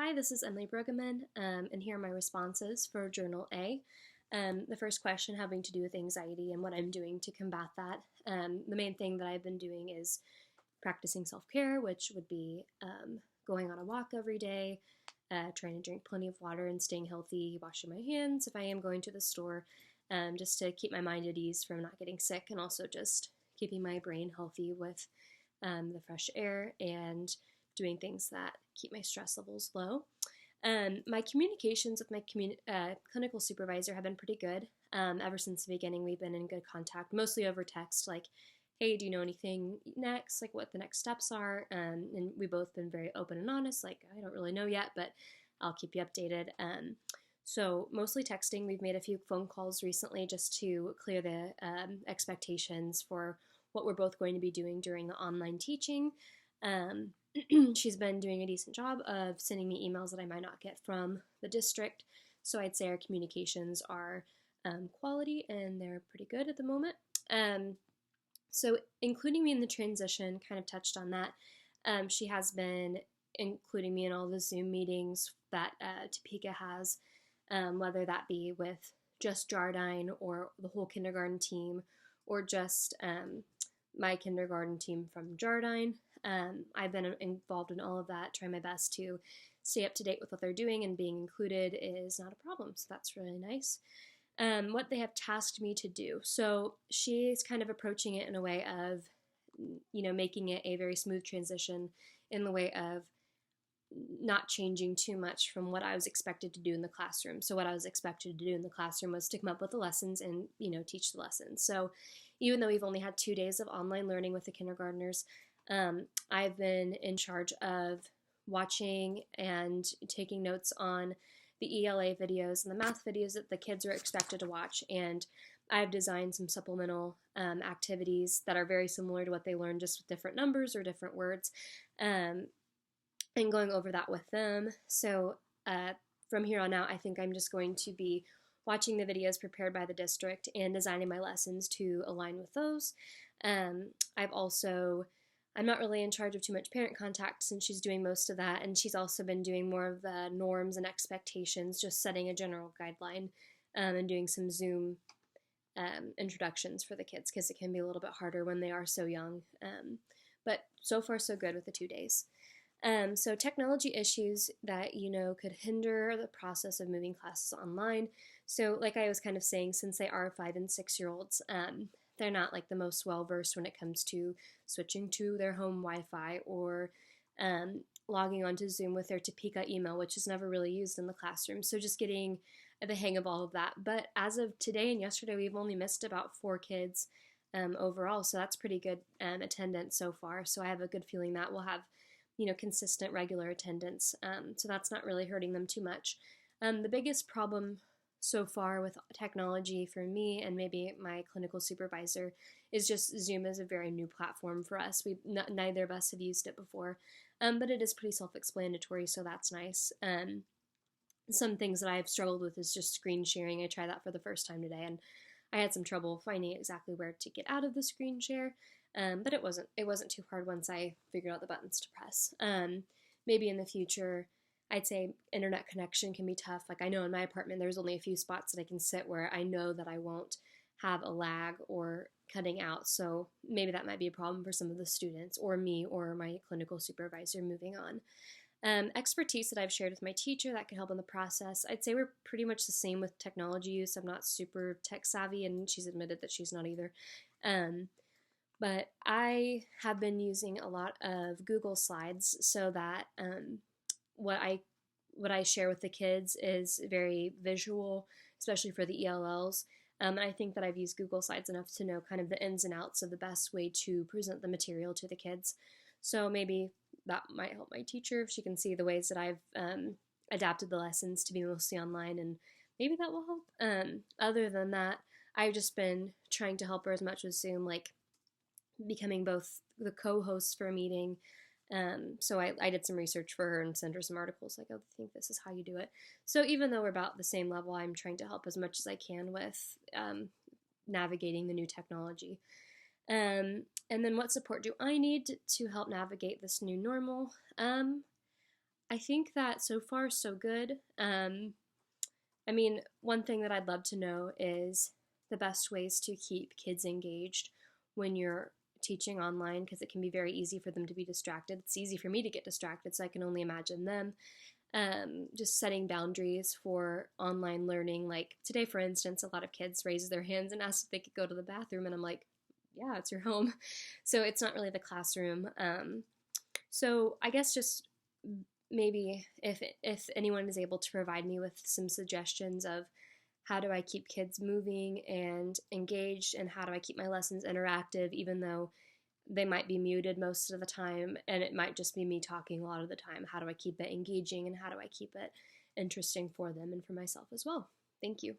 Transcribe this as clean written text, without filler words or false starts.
Hi, this is Emily Brueggemann, and here are my responses for Journal A. The first question having to do with anxiety and what I'm doing to combat that. The main thing that I've been doing is practicing self-care, which would be going on a walk every day, trying to drink plenty of water and staying healthy, washing my hands if I am going to the store, just to keep my mind at ease from not getting sick, and also just keeping my brain healthy with the fresh air and doing things that keep my stress levels low. My communications with my clinical supervisor have been pretty good. Ever since the beginning, we've been in good contact, mostly over text, like, hey, do you know anything next, like what the next steps are? And we've both been very open and honest, like, I don't really know yet, but I'll keep you updated. So mostly texting. We've made a few phone calls recently just to clear the expectations for what we're both going to be doing during the online teaching. She's been doing a decent job of sending me emails that I might not get from the district. So I'd say our communications are quality and they're pretty good at the moment. So including me in the transition, kind of touched on that. She has been including me in all the Zoom meetings that Topeka has, whether that be with just Jardine or the whole kindergarten team or just my kindergarten team from Jardine. I've been involved in all of that, trying my best to stay up to date with what they're doing, and being included is not a problem, so that's really nice. What they have tasked me to do. So she's kind of approaching it in a way of, making it a very smooth transition in the way of not changing too much from what I was expected to do in the classroom. So what I was expected to do in the classroom was to come up with the lessons and, teach the lessons. So even though we've only had 2 days of online learning with the kindergartners, I've been in charge of watching and taking notes on the ELA videos and the math videos that the kids are expected to watch. And I've designed some supplemental activities that are very similar to what they learned, just with different numbers or different words, and going over that with them. So from here on out, I think I'm just going to be watching the videos prepared by the district and designing my lessons to align with those. I'm not really in charge of too much parent contact since she's doing most of that, and she's also been doing more of the norms and expectations, just setting a general guideline, and doing some Zoom introductions for the kids, because it can be a little bit harder when they are so young. But so far so good with the 2 days. So technology issues that, could hinder the process of moving classes online. So like I was kind of saying, since they are 5 and 6 year olds, they're not like the most well-versed when it comes to switching to their home Wi-Fi or logging onto Zoom with their Topeka email, which is never really used in the classroom. So just getting the hang of all of that. But as of today and yesterday, we've only missed about 4 kids overall. So that's pretty good attendance so far. So I have a good feeling that we'll have, consistent regular attendance. So that's not really hurting them too much. The biggest problem so far with technology for me and maybe my clinical supervisor is just Zoom is a very new platform for us. Neither of us have used it before, but it is pretty self-explanatory, so that's nice. Some things that I've struggled with is just screen sharing. I tried that for the first time today, and I had some trouble finding exactly where to get out of the screen share, but it wasn't too hard once I figured out the buttons to press. Maybe in the future, I'd say internet connection can be tough. Like, I know in my apartment there's only a few spots that I can sit where I know that I won't have a lag or cutting out. So maybe that might be a problem for some of the students or me or my clinical supervisor moving on. Expertise that I've shared with my teacher that can help in the process. I'd say we're pretty much the same with technology use. I'm not super tech savvy, and she's admitted that she's not either. But I have been using a lot of Google Slides so that what I share with the kids is very visual, especially for the ELLs. And I think that I've used Google Slides enough to know kind of the ins and outs of the best way to present the material to the kids. So maybe that might help my teacher if she can see the ways that I've adapted the lessons to be mostly online, and maybe that will help. Other than that, I've just been trying to help her as much with Zoom, like becoming both the co-host for a meeting. So I did some research for her and sent her some articles like, oh, I think this is how you do it. So even though we're about the same level, I'm trying to help as much as I can with navigating the new technology. And then what support do I need to help navigate this new normal? I think that so far so good. I mean, one thing that I'd love to know is the best ways to keep kids engaged when you're teaching online, because it can be very easy for them to be distracted. It's easy for me to get distracted, so I can only imagine them. Just setting boundaries for online learning. Like today, for instance, a lot of kids raise their hands and ask if they could go to the bathroom, and I'm like, yeah, it's your home. So it's not really the classroom. So I guess just maybe if anyone is able to provide me with some suggestions of how do I keep kids moving and engaged, and how do I keep my lessons interactive, even though they might be muted most of the time and it might just be me talking a lot of the time. How do I keep it engaging, and how do I keep it interesting for them and for myself as well? Thank you.